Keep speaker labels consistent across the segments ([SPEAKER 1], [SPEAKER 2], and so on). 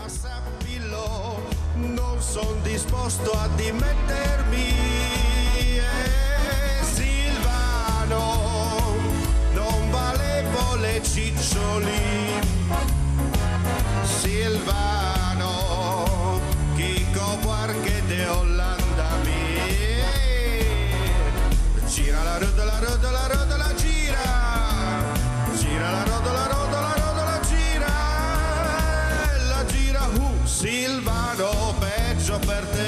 [SPEAKER 1] Ma sappilo, non son disposto a dimettermi. Silvano, non valevo le ciccioli. Silvano, Chico Buarque de Hollanda mi. Gira la rotola, rotola, rotola, gira. Gira la rotola, rotola, rotola, gira. E la gira, Silvano, peggio per te.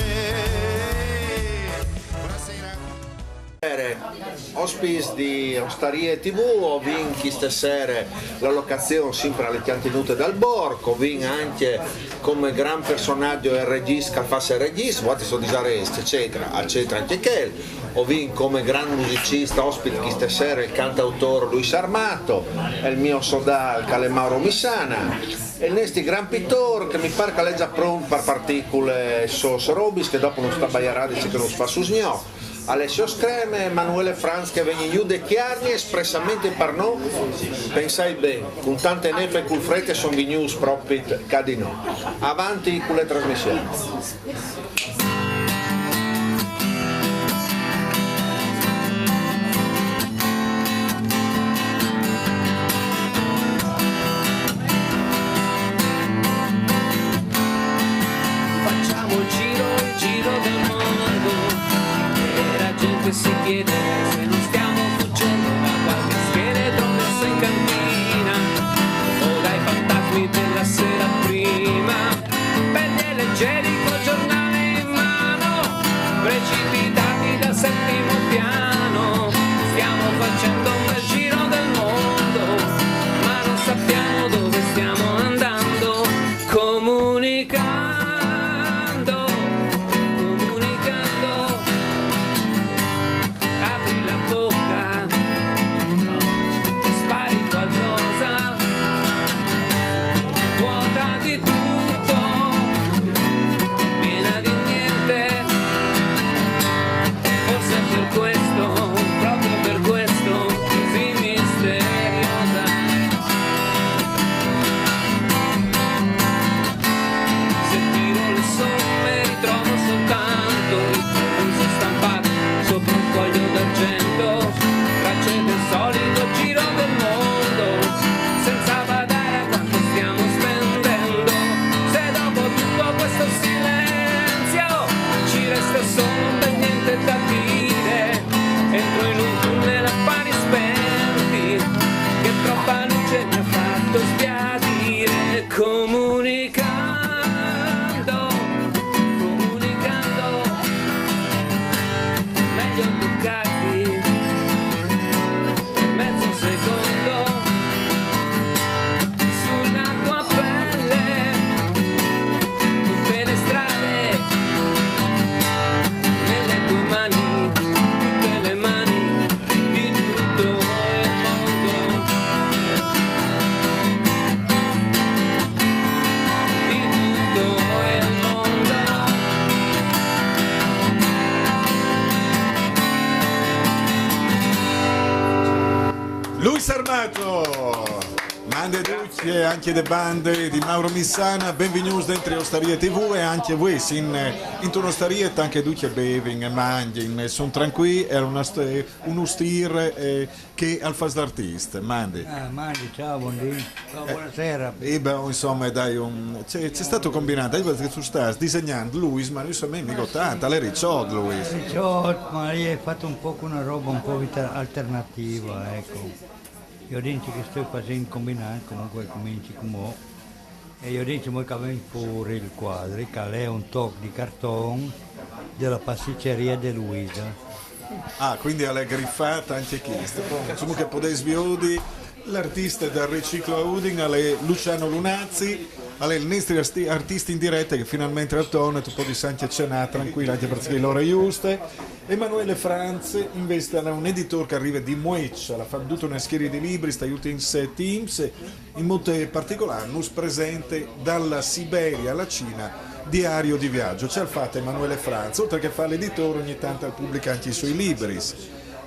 [SPEAKER 2] Ospis di Ostarie TV, ho vinto stasera la locazione sempre alle tenute dal Borgo, ho vinto anche come gran personaggio il regista che fa il regista, vuoti sono disaresti eccetera, eccetera anche che ho vinto come gran musicista ospite di stasera il cantautore Luis Armato, e il mio sodal Mauro Missana, e il nesti gran pittore che mi pare che è già pronto per particole sos robis che dopo non sta baiarà dice che non si fa su sgnò. Alessio Screme, Emanuele Franz che vengono giù de chiarni espressamente per noi, pensai bene, con tante nefe e col freddo sono venuti proprio cadino. Avanti con le trasmissioni.
[SPEAKER 3] Si chiede se non stiamo fuggendo da qualche scheletro messo in cantina o dai fantasmi della sera prima, pelle leggeri col giornale in mano, precipitati dal settimo piano. Stiamo facendo un bel giro del mondo, ma non sappiamo dove stiamo andando. Comunicando
[SPEAKER 4] E anche le bande di Mauro Missana, benvenuti dentro Ostarie TV e anche voi in Ostarie anche tu che bevi e mangi, sono tranquilli, è uno stir che al fas d'artista, mandi.
[SPEAKER 5] Mandi, ciao, buondì. Ciao, buonasera.
[SPEAKER 4] Insomma dai, c'è stato combinato, perché tu stai disegnando Luis, ma lui a me mi tanta, le ricciot Luis.
[SPEAKER 5] Ricciot, ma hai fatto un po' una roba un po' alternativa, ecco. Io dico che sto facendo combinare, comunque cominci come e io dico che viene fuori il quadro, che è un tocco di cartone della pasticceria di Luisa.
[SPEAKER 4] Ah, quindi alla griffata anche questo. Insomma che potete sviodi l'artista del riciclo a Udine, alle Luciano Lunazzi, alle il nostro artisti in diretta che finalmente torna, tu puoi anche cenare tranquilla anche perché l'ora è giusta. Emanuele Franz investe da un editore che arriva di Moeccia, la fa tutta una serie di libri, sta aiutando in 6 teams, in modo particolare nos presente dalla Siberia alla Cina diario di viaggio. C'è il fatto Emanuele Franz, oltre che fa l'editore ogni tanto pubblica anche i suoi libri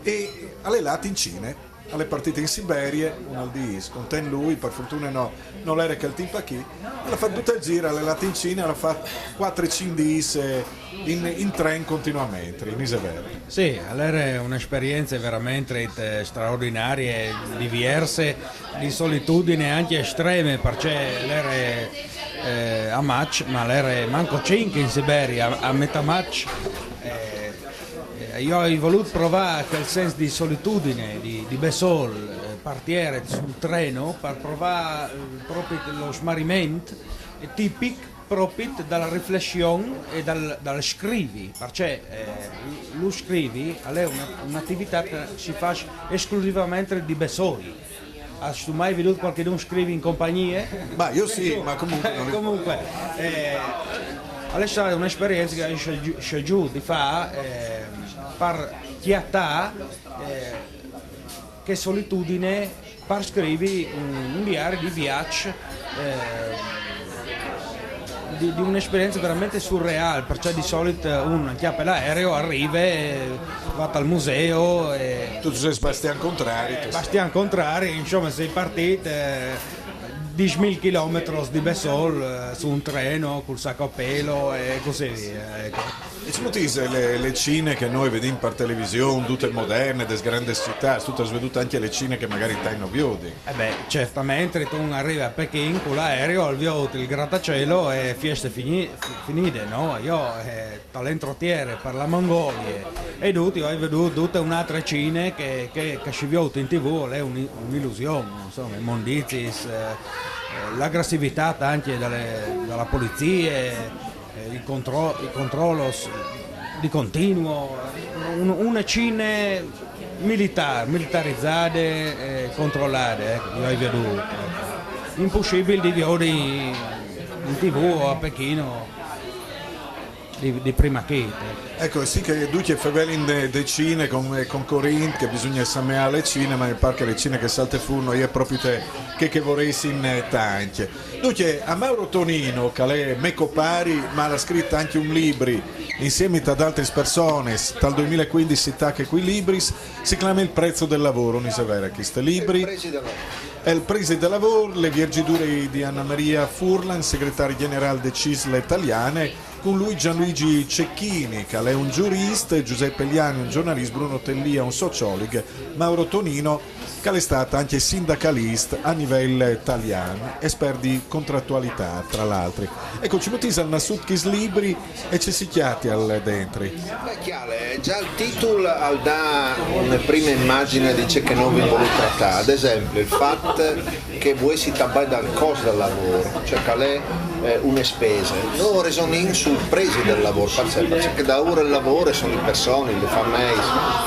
[SPEAKER 4] e alle lati in Cina alle partite in Siberia, un al dis, con ten lui, per fortuna no, non l'era che il tempo chi, l'ha fatto tutta il giro, alle latincine, l'ha fatto 4-5 dis in tren continuamente, in Isevera.
[SPEAKER 6] Sì, allora un'esperienza veramente straordinaria, diverse, di solitudine anche estreme, perché l'era a match, ma l'era manco 5 in Siberia, a metà match. Io ho voluto provare quel senso di solitudine, di Besol, partire sul treno per provare proprio lo smarrimento tipico proprio dalla riflessione e dal scrivi, perché lo scrivi è un'attività che si fa esclusivamente di Besoli. Hai mai veduto qualcuno scrivi in compagnia?
[SPEAKER 4] Ma io sì, ma comunque...
[SPEAKER 6] Comunque, è stata un'esperienza che ho scelto di fare per chiattare che solitudine per scrivere un diario di viaggio di un'esperienza veramente surreale, perché di solito uno chiappa l'aereo, arriva, va al museo
[SPEAKER 4] Tu sei Bastian Contrari.
[SPEAKER 6] Bastian Contrari, insomma sei partito 10.000 km di Besol su un treno col sacco a pelo e così via. Ecco.
[SPEAKER 4] E ci notise le cine che noi vediamo per televisione, tutte moderne, delle grandi città, tutte vedute anche le cine che magari taino viodi.
[SPEAKER 6] Certamente tu arrivi a Pechino con l'aereo, al viaggio il grattacielo e fieste finite, no? Io talentrotiere per la Mongolia e tutti ho veduto tutte un'altra cine che si vede in TV, è un'illusione, insomma, i mondizis, l'aggressività anche dalla polizia, il controllo di continuo, una cine militarizzate e controllate, io ho veduto. Impossibile di vedere in TV a Pechino di prima chete.
[SPEAKER 4] Ecco, sì che Duce Fevelin de cine con Corinth, che bisogna esaminare le cine, ma mi pare che le cine che salte furono io proprio te che vorresti in tanti. Duce, a Mauro Tonino, che è meco pari, ma l'ha scritto anche un libro insieme ad altre persone, dal 2015 si tacca quei libri, si chiama Il prezzo del lavoro, non si vera che sti libri. È il prese del lavoro, le viaggiature di Anna Maria Furlan, segretaria generale de Cisle Italiane, con lui Gianluigi Cecchini, che è un giurista, Giuseppe Liani, un giornalista, Bruno Tellia, un sociologo, Mauro Tonino, che è stato anche sindacalista a livello italiano, esperto di contrattualità, tra l'altro. Ecco, ci mettiamo al Nasutkis libri e ci si chiatti al dentro.
[SPEAKER 2] Già il titolo dà una prima immagine di ciò che noi vi vogliamo trattare, ad esempio il fatto che voi si tabbai dal costo del lavoro, cioè che è una spesa. Noi ragioniamo sul prezzo del lavoro, perché da ora il lavoro sono le persone, le famiglie,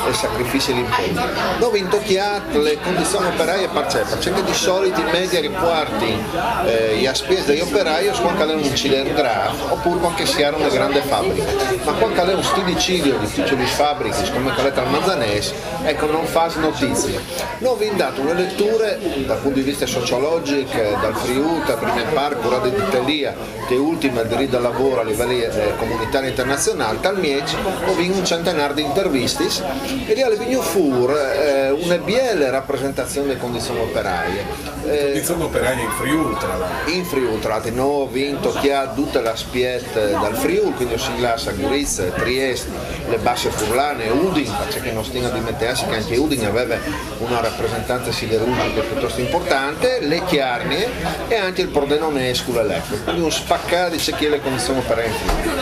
[SPEAKER 2] i sacrifici e l'impegno. Noi vi intocchiate le condizioni operaie perché di solito in media riporti le spese degli operai sono anche un cilindro oppure anche se era una grande fabbrica, ma quando è un stidicidio di piccole fabbriche come Caletta al Mazzanese, ecco, non fa notizia. Noi vi dato una lettura dal punto di vista sociologico dal Friuli, prima parte curata di Italia, che ultima il diritto al lavoro a livello comunitario internazionale, dal Mieci ho vinto un centenario di interviste e lì alle vigno fur una biele rappresentazione delle condizioni operaie.
[SPEAKER 4] Condizioni operaie in Friuli, tra l'altro.
[SPEAKER 2] In Friuli, tra l'altro, noi ho vinto chi ha tutta la spietta dal Friuli, quindi si glassa Gurizia, Trieste, le Basse Furlane, Udin, perché non stiamo di mettersi che anche Udin aveva una rappresentanza siderurgica piuttosto importante, le Chiarnie e anche il Pordenone Lecco, quindi un spaccato di c'è chi le condizioni operaie in Friuli.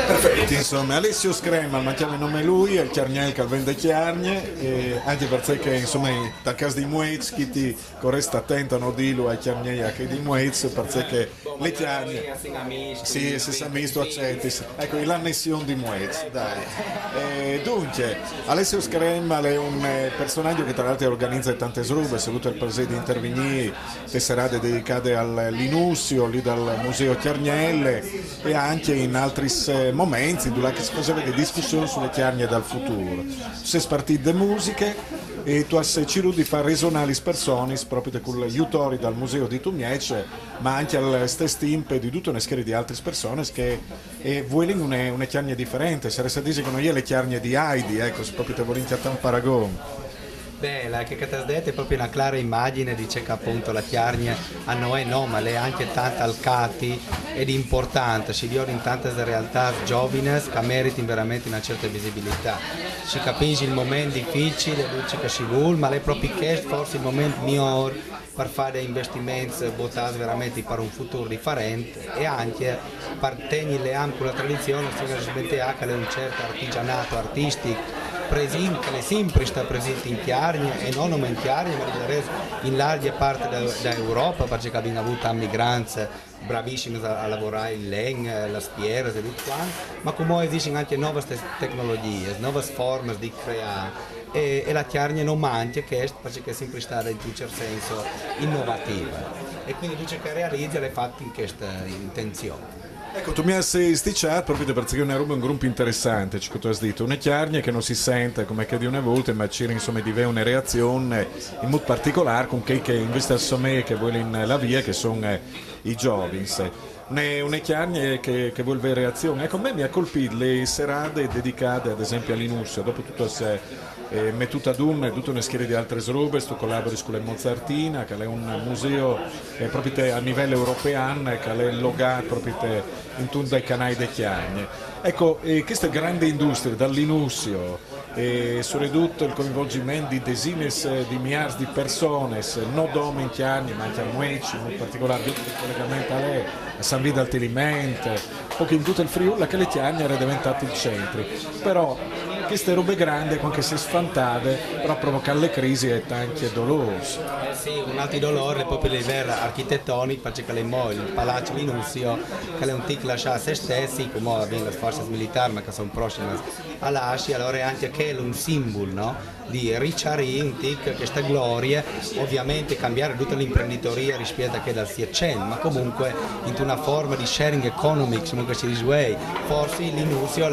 [SPEAKER 4] Perfetto, insomma, Alessio Screma, ma chiama il nome lui, è il Chiarniel che vende Chiarnie, e anche perché insomma dal caso di Muez chi ti resta attento a non dirlo ai Chiarniei anche di Muez, perché le Chiarnie sì, se sa misto accetti, ecco l'annessione di Muez, dai. Dunque, Alessio Screma è un personaggio che tra l'altro organizza tante srube, ha avuto il piacere di intervenire le serate dedicate all'Inussio, lì dal Museo Chiarnielle e anche in altri momenti dove si faceva delle discussioni sulle Chiarnie dal futuro. Si è spartito di musiche e tu hai cercato di fare resonare persone proprio con gli autori dal Museo di Tumiece, ma anche al stesso tempo di tutta una serie di altre persone che vogliono una Chiarnia differente. Se resta dice che non è le Chiarnie di Heidi, ecco, se proprio te volete un paragone.
[SPEAKER 7] Beh, la che ti has detto è proprio una clara immagine, dice che appunto la chiarnia a noi no, ma lei è anche tanta alcati ed importante, si vede in tante realtà giovani che meritano veramente una certa visibilità. Si capisce il momento difficile, dice che si vuole, ma lei proprio che forse il momento migliore per fare investimenti votati veramente per un futuro differente e anche per tenere ampia la tradizione, che è un certo artigianato artistico presente, che sempre sta presente in Chiarnia e non in Chiarnia ma in larga parte d'Europa, perché abbiamo avuto migranti bravissimi a lavorare in legno, la spiera e tutto quanto, ma come esistono anche nuove tecnologie, nuove forme di creare e la Chiarnia non manca che perché è sempre stata in un certo senso innovativa e quindi dice che realizza le fatte in questa intenzione.
[SPEAKER 4] Ecco, tu mi hai sticciato proprio perché è una roba, un gruppo interessante, ciò che tu hai detto, una chiarnia che non si sente come che di una volta, ma c'era insomma di una reazione in modo particolare con che in questa sommeria che vogliono la via, che sono i giovani. Una chiarnia che vuole avere reazione. Ecco, a me mi ha colpito le serate dedicate ad esempio all'Inusio, dopo tutto se mettuta ad tutta una schiera di altre robe, tu collabori con la Mozartina, che è un museo proprio a livello europeo, che è logato proprio in tutti i canali di chiarnie. Ecco, questa grande industria dall'Inusio, soprattutto il coinvolgimento di decine di miliardi di persone, non solo in chiarnie, ma anche a Mueci, in particolare il collegamento a lei, a San Vito al Tilimento, poi in tutto il Friuli, che le chiarnie era diventato il centro. Però queste robe grandi, anche se sfantate, però provocano le crisi e anche dolorosi.
[SPEAKER 7] Sì, un altro dolore è proprio a livello architettonico, perché il palazzo Minusio, che è un tic lasciato a se stessi, come abbiamo le forze militari, ma che sono prossime a lasci, allora è anche che è un simbolo, no? Di ricciarì un tic, questa gloria, ovviamente cambiare tutta l'imprenditoria rispetto a che dal 600, ma comunque in una forma di sharing economics, comunque si dice, forse l'Inusio,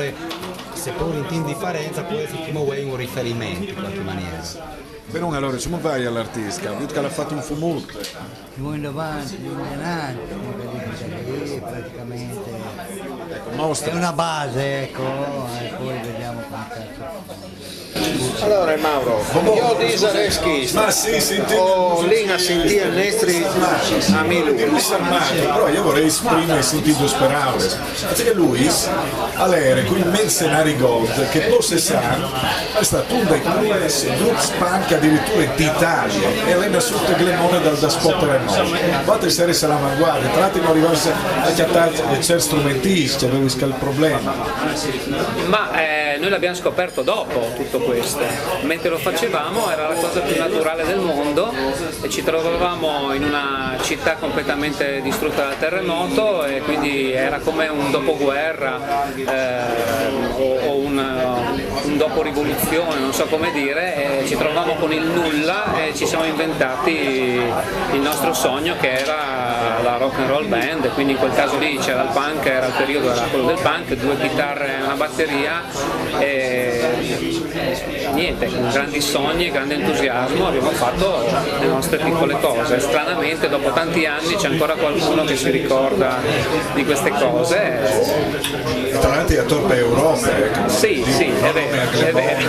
[SPEAKER 7] seppur in differenza, può essere come un riferimento in qualche maniera.
[SPEAKER 4] Però allora, come vai all'artista? Vedo che l'ha fatto un fumulto.
[SPEAKER 5] Siamo in avanti, in avanti, praticamente
[SPEAKER 4] Ecco, mostra.
[SPEAKER 5] è una base, ecco, e poi vediamo come cazzo.
[SPEAKER 2] Allora Mauro, io di Zareschi,
[SPEAKER 4] Ma sì,
[SPEAKER 2] ho lì a sentire i nostri amici.
[SPEAKER 4] Però io vorrei esprimere il sentito sperare. Perché lui, all'era, con i mercenari gold, che possessano, è stato un dei primi gruppi punk addirittura d'Italia e rende sotto glemone da spot no. Fate essere all'avanguardia, tra l'altro non arrivasse a chiattare certi strumentisti, avevo il problema.
[SPEAKER 3] Ma noi l'abbiamo scoperto dopo tutto questo, mentre lo facevamo era la cosa più naturale del mondo e ci trovavamo in una città completamente distrutta dal terremoto e quindi era come un dopoguerra o un dopo rivoluzione, non so come dire, e ci trovavamo con il nulla e ci siamo inventati il nostro sogno che era la rock and roll band, quindi in quel caso lì c'era il punk, era il periodo, era quello del punk, 2 chitarre e una batteria e niente, con grandi sogni e grande entusiasmo abbiamo fatto le nostre piccole cose. Stranamente dopo tanti anni c'è ancora qualcuno che si ricorda di queste cose.
[SPEAKER 4] Tra l'altro è a Torpe Europa.
[SPEAKER 3] Sì, è vero.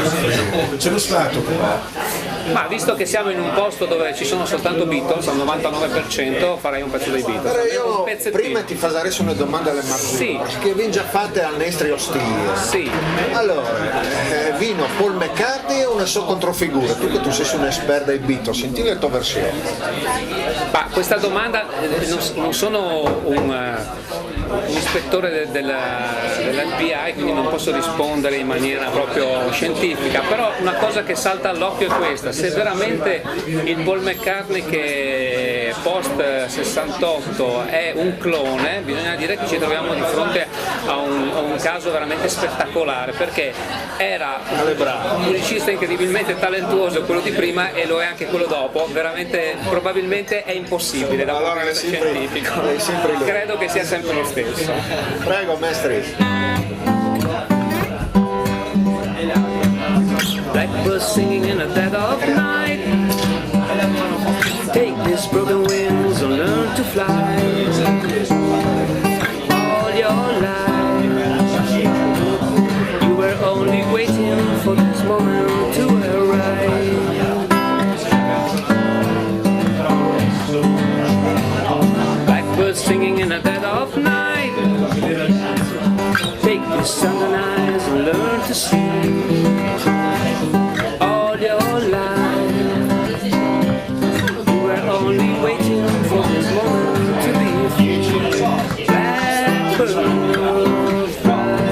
[SPEAKER 4] C'è lo stato qua.
[SPEAKER 3] Ma visto che siamo in un posto dove ci sono soltanto Beatles, al 99% farei un pezzo dei Beatles.
[SPEAKER 2] Però io
[SPEAKER 3] Un pezzettino.
[SPEAKER 2] prima ti farei una domanda alle Marzullo,
[SPEAKER 3] Sì.
[SPEAKER 2] che vi già fatte al nostri ostili.
[SPEAKER 3] Sì.
[SPEAKER 2] Allora, vino Paul McCartney o una sua controfigura? Tu che tu sei un esperto dei Beatles, senti la tua versione.
[SPEAKER 3] Ma questa domanda, non sono un ispettore dell'FBI, quindi non posso rispondere in maniera proprio scientifica, però una cosa che salta all'occhio è questa: se veramente il Paul McCartney che post 68 è un clone, bisogna dire che ci troviamo di fronte a un caso veramente spettacolare, perché era un musicista incredibilmente talentuoso quello di prima e lo è anche quello dopo, veramente probabilmente è impossibile da un punto di vista scientifico, credo che sia sempre lo stesso.
[SPEAKER 2] Prego, maestri.
[SPEAKER 3] Blackbird singing in the dead of night. Take these broken wings and learn to fly. All your life, you were only waiting for this moment to arrive. your southern eyes and learn to see all your life. You were only waiting for this moment to be free. Blackbird fly,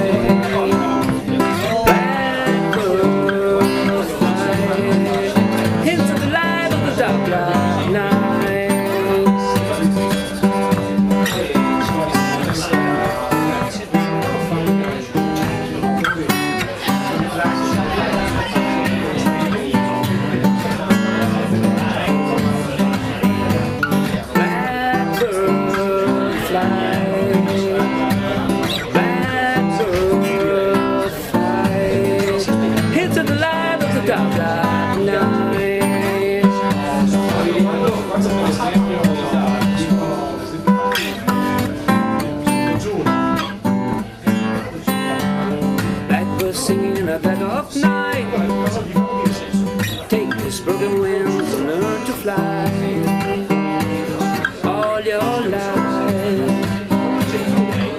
[SPEAKER 3] blackbird fly into the light of the dark night. Blackbird singing in a bag of night. Take these broken wings and learn to fly all your life.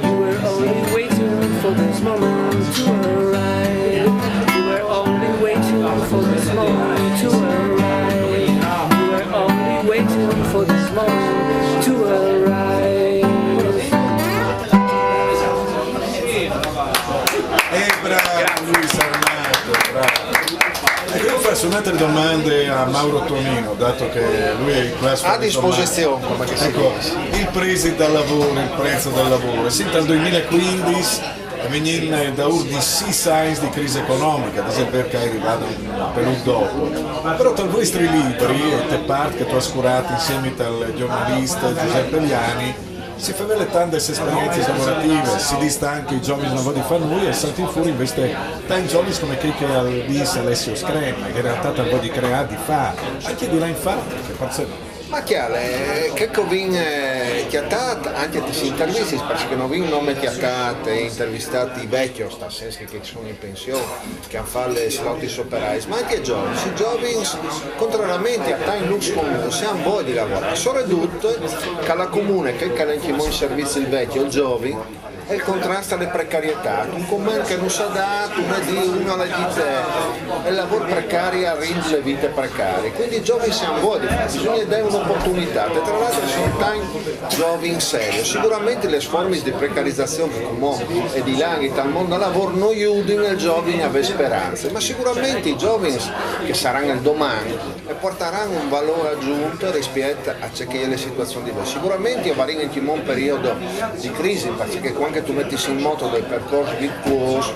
[SPEAKER 3] You were only waiting for this moment to arrive. You were only waiting for this moment to arrive. You were only waiting for this moment to arrive.
[SPEAKER 4] Bravo Luis Armato, bravo. Io faccio un'altra domande a Mauro Tonino, dato che lui è in classe
[SPEAKER 2] A disposizione, come che si
[SPEAKER 4] ecco,
[SPEAKER 2] dice.
[SPEAKER 4] il prezzo del lavoro, il prezzo del lavoro. Sì, dal 2015 vengono da di 6 signs di crisi economica, ad esempio perché è arrivato per dopo. Però tra i vostri libri, e te parte che tu hai scurato insieme al giornalista Giuseppe Liani, si fa vedere tante esperienze lavorative, si dista anche i giovani lavori di Fanui e salti fuori invece tanti giovani come che al bis Alessio Screma, che in realtà un po' di creare di fa, anche di là in fatto, che forse
[SPEAKER 2] Ma chiaro, che vin chiattat anche ti si intervisti, perché non vin nome chiattat e intervistati vecchi, sta senso che sono in pensione, che hanno fatto le slotti operai, ma anche i giovani, contrariamente a tanti lux comune, siamo voi di lavorare, soprattutto che la comune che calentiamo in servizio il vecchio, il giovane, e il contrasto alle precarietà, un comune che non sa dato, uno alle dite, e il lavoro precario rende le vite precarie, quindi i giovani siamo voi, bisogna dare un'opportunità, e tra l'altro sono tanti giovani in serio, sicuramente le forme di precarizzazione e di là dal mondo del lavoro non aiutano i giovani a avere speranze, ma sicuramente i giovani che saranno il domani e porteranno un valore aggiunto rispetto a ciò che è le situazioni diverse. Sicuramente varremo in un periodo di crisi, perché quando tu metti in moto dei percorsi virtuosi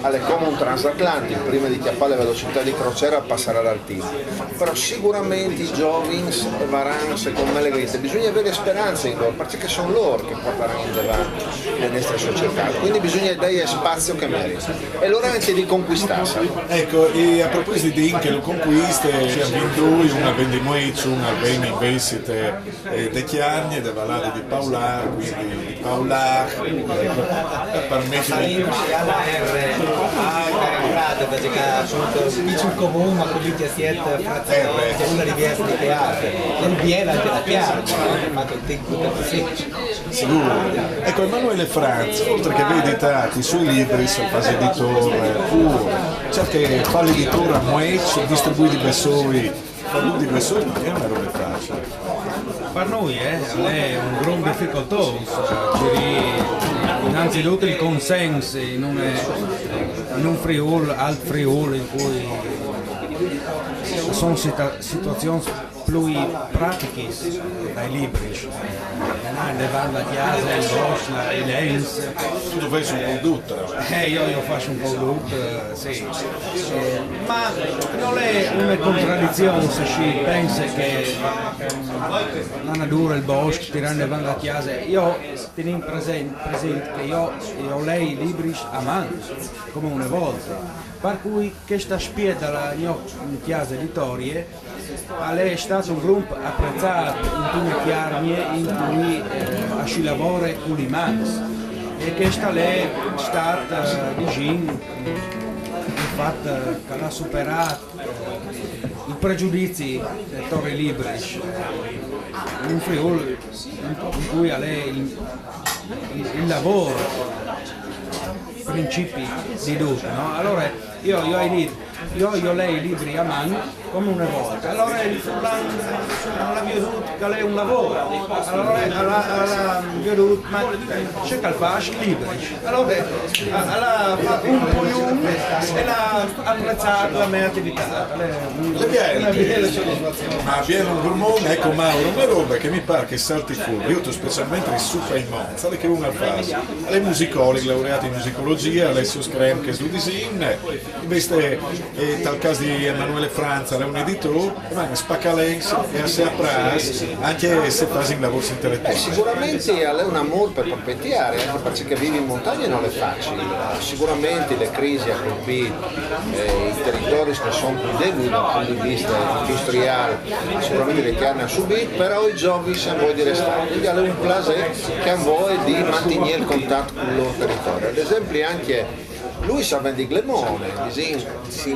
[SPEAKER 2] alle come un transatlantico, prima di chiappare le velocità di crociera passare all'altino, però sicuramente i giovani varranno secondo me le grida, bisogna avere speranza in loro, perché sono loro che porteranno in avanti le nostre società, quindi bisogna dare spazio che merita e loro anche di conquistarsi.
[SPEAKER 4] ecco, e a proposito di Inche lo conquiste, ci ha vinto lui una vendimueccio, una bene investite de Chiarni, de Valade di Paular, quindi di Paular, per mettere
[SPEAKER 7] perché appunto piccolo comune ma con l'India siete frazione c'è una riviera di teatro nel biela anche da chiaro ma con tutto così
[SPEAKER 4] sicuro. Ecco, Emanuele Franz, oltre che aveva editato i suoi libri, sono quasi editore puro, c'è che fa l'editore a Moech, distribuì di Bessoi, fa lui di Bessoi, non è una roba facile.
[SPEAKER 6] Per noi è un grande difficoltà, innanzitutto il consenso in un Friuli, al Friuli in cui sono situazioni più pratiche dai libri, levando la chiesa, il Rosna, il Lens.
[SPEAKER 4] Tu fai un po' tutto.
[SPEAKER 6] Io faccio un po' tutto, sì. Ma non è una contraddizione se si pensa che la natura, il bosco, tirando avanti la chiesa. Io tengo presente che io ho lei i libri a mano, come una volta. Per cui questa spia dalla mia chiesa editorie è stato un gruppo apprezzato in tutte le chiarnie in cui si lavora con le mani e questa è stata diciamo, il fatto che ha superato i pregiudizi dei Torri Libri in un Friuli in cui è il lavoro principi di tutto, no? Allora io leggo i libri a mano come una volta, allora il fulano non l'ha veduto che lei è un lavoro, allora l'ha veduto, ma c'è che fa libri, allora ha fatto un po' lungo e l'ha apprezzato la mia attività.
[SPEAKER 4] Ma viene un gourmone, ecco Mauro, una roba che mi pare che salti fuori, io specialmente in Supra in Monza, che una fase, alle musicologi, laureati in musicologia, Alessio Screm che studi in, invece tal caso di Emanuele Franza, è un editore, ma spaccalenz e a se appras, anche se fasi in lavoro intellettuale.
[SPEAKER 2] Sicuramente è un amore per proprietari, anche perché vivi in montagna non è facile. Sicuramente le crisi hanno colpito i territori che sono più deboli dal punto di vista industriale, sicuramente le che hanno subito, però i giovani siamo voi di restare, quindi è un piacere che a voi di mantenere il contatto con il loro territorio. Ad esempio anche lui sa di Glemone,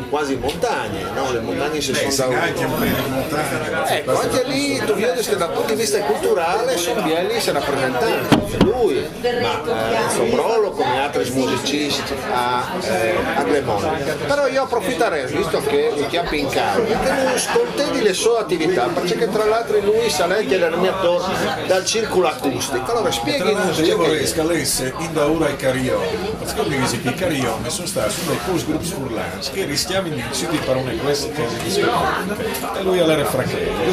[SPEAKER 2] quasi in montagne, no? Le montagne si sono da ecco, anche lì tu vedi che dal punto di vista culturale sono belli se rappresentanti, lui, ma Sombrolo come altri musicisti a Glemone. Però io approfitterei, visto che mi chiappi in casa, che non scontenti le sue attività, perché tra l'altro lui sa lei che è l'animatore dal circolo acustico. Allora spieghi-nos.
[SPEAKER 4] Io vorrei scalesse in da ora ai Carion, perché mi dici che i Carion sono stati dei post gruppi furlans che rischiamo di per una classica e lui all'era fracchetto,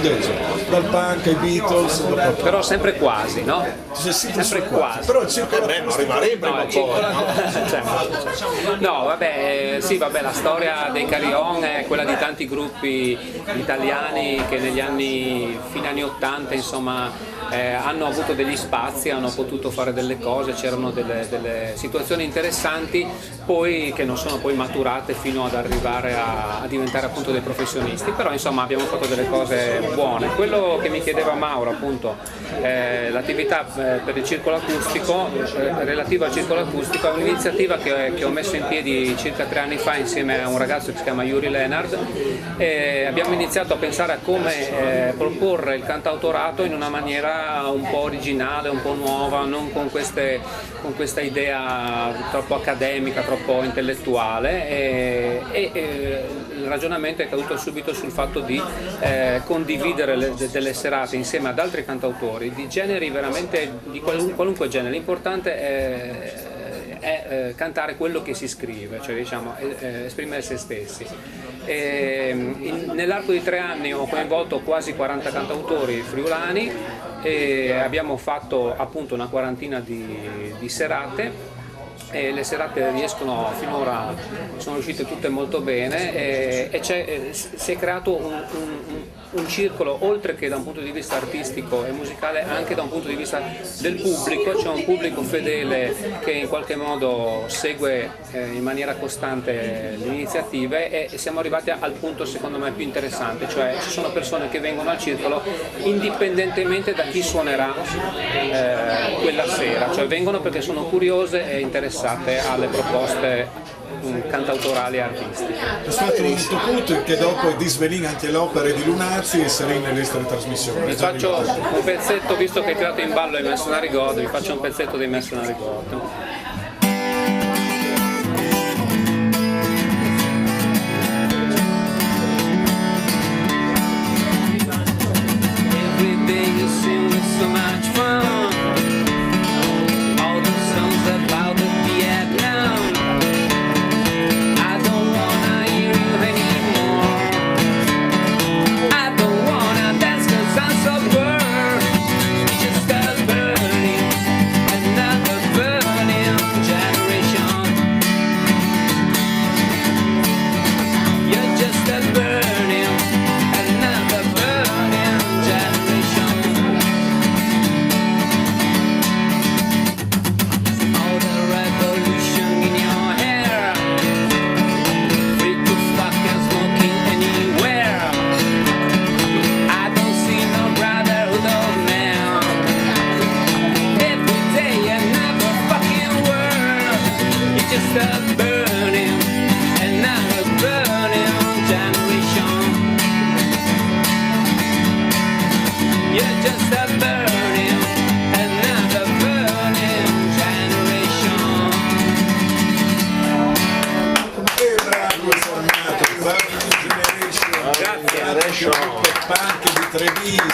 [SPEAKER 4] dal punk ai Beatles,
[SPEAKER 3] però sempre quasi, no? Sempre quasi.
[SPEAKER 4] Però il circolo
[SPEAKER 2] non arriverei prima o poi.
[SPEAKER 3] No, vabbè, sì, vabbè, la storia dei Carion è quella di tanti gruppi italiani che negli anni, fine anni 80, insomma, hanno avuto degli spazi, hanno potuto fare delle cose, c'erano delle situazioni interessanti, poi che non sono poi maturate fino ad arrivare a diventare appunto dei professionisti, però insomma abbiamo fatto delle cose buone. Quello che mi chiedeva Mauro, appunto, l'attività per il circolo acustico, relativa al circolo acustico, è un'iniziativa che ho messo in piedi circa 3 anni fa insieme a un ragazzo che si chiama Yuri Leonard, e abbiamo iniziato a pensare a come proporre il cantautorato in una maniera un po' originale, un po' nuova, non con questa idea troppo accademica, troppo intellettuale, e il ragionamento è caduto subito sul fatto di condividere delle serate insieme ad altri cantautori di generi veramente di qualunque genere. L'importante è cantare quello che si scrive, cioè diciamo esprimere se stessi. Nell'arco di 3 anni ho coinvolto quasi 40 cantautori friulani e abbiamo fatto appunto una quarantina di serate, e le serate riescono finora, sono riuscite tutte molto bene, e si è creato un circolo, oltre che da un punto di vista artistico e musicale, anche da un punto di vista del pubblico. C'è un pubblico fedele che in qualche modo segue in maniera costante le iniziative, e siamo arrivati al punto secondo me più interessante, cioè ci sono persone che vengono al circolo indipendentemente da chi suonerà quella sera, cioè vengono perché sono curiose e interessate alle proposte cantautorali e artistiche.
[SPEAKER 4] Ho fatto un tocco che dopo di svenire anche le opere di Lunazzi e sarei nelle trasmissioni.
[SPEAKER 3] Vi faccio un pezzetto, visto che hai tirato in ballo i Mercenari God, vi faccio un pezzetto dei Mercenari God.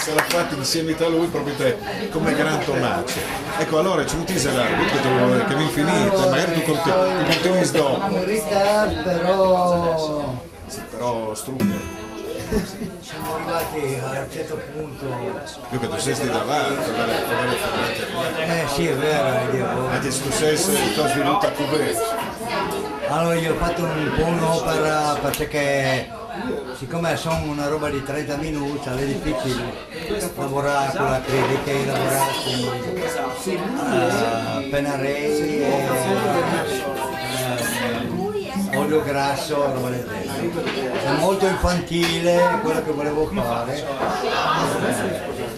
[SPEAKER 4] sarà fatto insieme a lui proprio te, come Gran Tommaso. Ecco, allora ci muti che vi finite, magari tu continui dopo.
[SPEAKER 5] In ritardo, però
[SPEAKER 4] Sì, però strugge.
[SPEAKER 5] siamo arrivati a un certo punto.
[SPEAKER 4] Più che tu sei davanti,
[SPEAKER 5] Sì, è vero, Dio.
[SPEAKER 4] anche se tu sei sviluppato a Cubè.
[SPEAKER 5] Allora io ho fatto un po' un'opera perché siccome sono una roba di 30 minuti è difficile lavorare con la critica e lavorare con Penarelli e olio grasso, roba del genere. È molto infantile quello che volevo fare.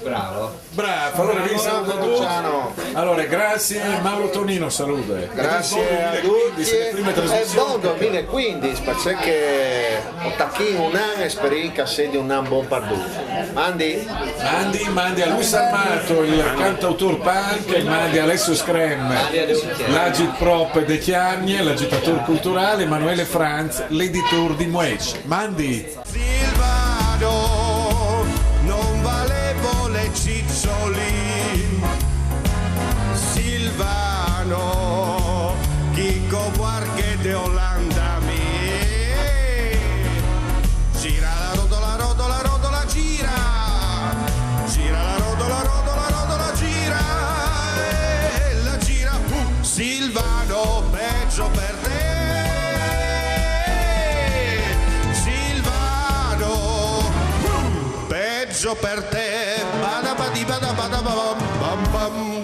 [SPEAKER 7] Bravo.
[SPEAKER 4] Bravo, allora vi saluto tutti.
[SPEAKER 2] Luciano.
[SPEAKER 4] Allora, grazie Mauro Tonino, salute.
[SPEAKER 2] Grazie a tutti e buon 2015 perché ho tacchino un anno e spero che sia un anno buon perduto. Mandi
[SPEAKER 4] a Luis Armato, il cantautor punk, mandi a Alessio Screm, l'agit prop de Chiagne, l'agitatore culturale, Emanuele Franz, l'editor di Muec. Mandi!
[SPEAKER 1] Silvano, non valevo le ciccioli. Silvano, Chico Guarche de Olanda mi. Gira la rotola, rotola, rotola, gira. Gira la rotola, rotola, rotola, gira. E la gira, Silvano, peggio per te. Peggio per te, bada badi bada bada bam bam bam.